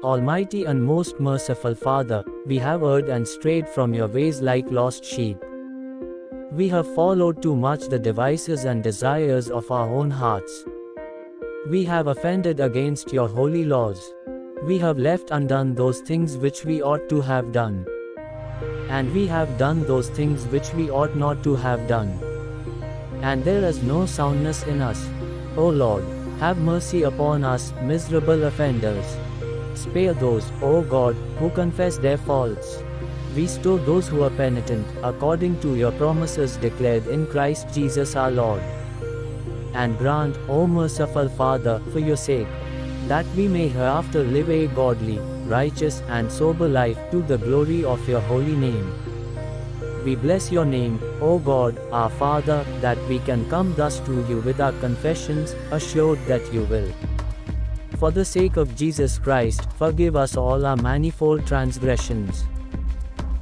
Almighty and most merciful Father, we have erred and strayed from your ways like lost sheep. We have followed too much the devices and desires of our own hearts. We have offended against your holy laws. We have left undone those things which we ought to have done. And we have done those things which we ought not to have done. And there is no soundness in us. O Lord, have mercy upon us, miserable offenders. Spare those, O God, who confess their faults. Restore those who are penitent, according to your promises declared in Christ Jesus our Lord. And grant, O merciful Father, for your sake, that we may hereafter live a godly, righteous, and sober life, to the glory of your holy name. We bless your name, O God, our Father, that we can come thus to you with our confessions, assured that you will. For the sake of Jesus Christ, forgive us all our manifold transgressions.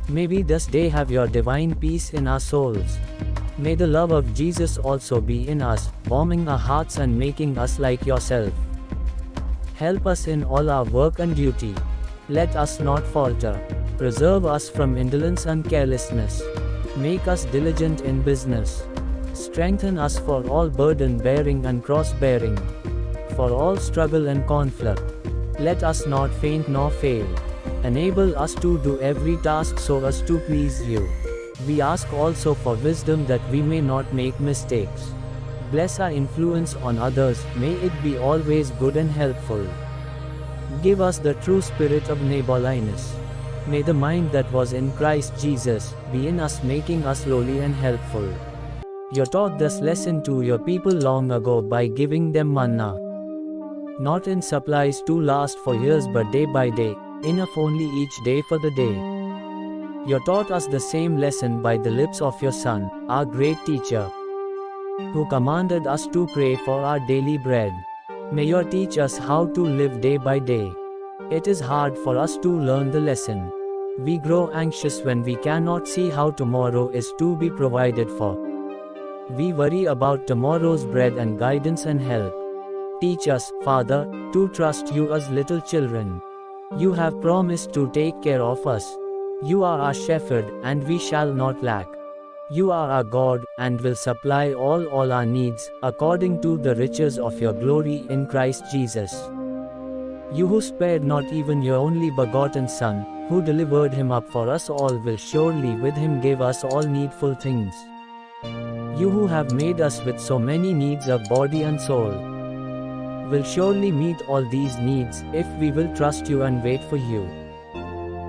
May we this day have your divine peace in our souls. May the love of Jesus also be in us, warming our hearts and making us like yourself. Help us in all our work and duty. Let us not falter. Preserve us from indolence and carelessness. Make us diligent in business. Strengthen us for all burden bearing and cross bearing. For all struggle and conflict. Let us not faint nor fail. Enable us to do every task so as to please you. We ask also for wisdom that we may not make mistakes. Bless our influence on others, may it be always good and helpful. Give us the true spirit of neighborliness. May the mind that was in Christ Jesus be in us, making us lowly and helpful. You taught this lesson to your people long ago by giving them manna, not in supplies to last for years but day by day, enough only each day for the day. You taught us the same lesson by the lips of your Son, our great teacher, who commanded us to pray for our daily bread. May you teach us how to live day by day. It is hard for us to learn the lesson. We grow anxious when we cannot see how tomorrow is to be provided for. We worry about tomorrow's bread and guidance and help. Teach us, Father, to trust you as little children. You have promised to take care of us. You are our shepherd, and we shall not lack. You are our God, and will supply all our needs, according to the riches of your glory in Christ Jesus. You who spared not even your only begotten Son, who delivered him up for us all, will surely with him give us all needful things. You who have made us with so many needs of body and soul, will surely meet all these needs, if we will trust you and wait for you.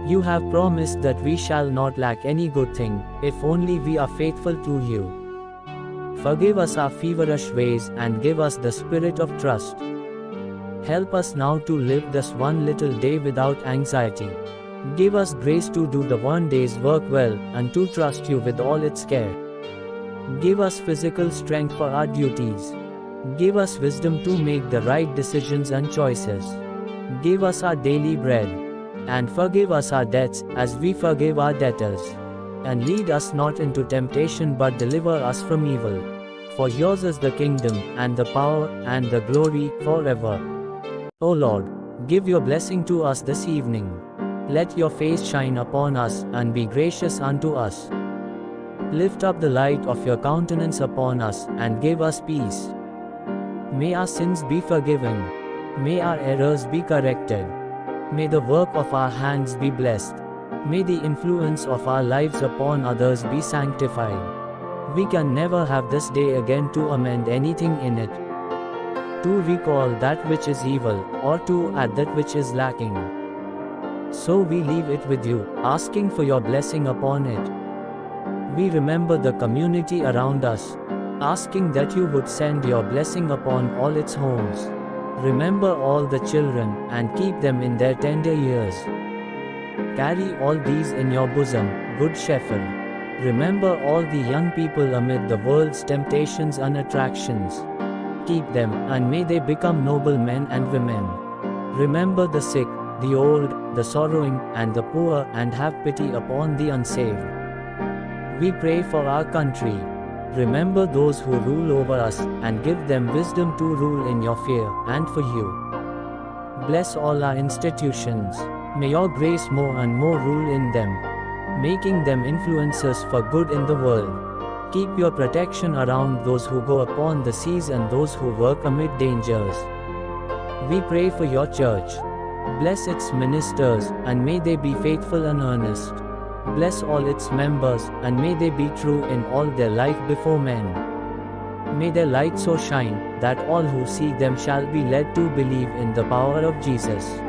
You have promised that we shall not lack any good thing, if only we are faithful to you. Forgive us our feverish ways, and give us the spirit of trust. Help us now to live this one little day without anxiety. Give us grace to do the one day's work well, and to trust you with all its care. Give us physical strength for our duties. Give us wisdom to make the right decisions and choices. Give us our daily bread. And forgive us our debts, as we forgive our debtors. And lead us not into temptation but deliver us from evil. For yours is the kingdom, and the power, and the glory, forever. O Lord, give your blessing to us this evening. Let your face shine upon us, and be gracious unto us. Lift up the light of your countenance upon us, and give us peace. May our sins be forgiven. May our errors be corrected. May the work of our hands be blessed. May the influence of our lives upon others be sanctified. We can never have this day again to amend anything in it, to recall that which is evil, or to add that which is lacking. So we leave it with you, asking for your blessing upon it. We remember the community around us, asking that you would send your blessing upon all its homes. Remember all the children, and keep them in their tender years. Carry all these in your bosom, Good Shepherd. Remember all the young people amid the world's temptations and attractions. Keep them, and may they become noble men and women. Remember the sick, the old, the sorrowing, and the poor, and have pity upon the unsaved. We pray for our country. Remember those who rule over us, and give them wisdom to rule in your fear, and for you. Bless all our institutions. May your grace more and more rule in them, making them influencers for good in the world. Keep your protection around those who go upon the seas and those who work amid dangers. We pray for your church. Bless its ministers, and may they be faithful and earnest. Bless all its members, and may they be true in all their life before men. May their light so shine, that all who see them shall be led to believe in the power of Jesus.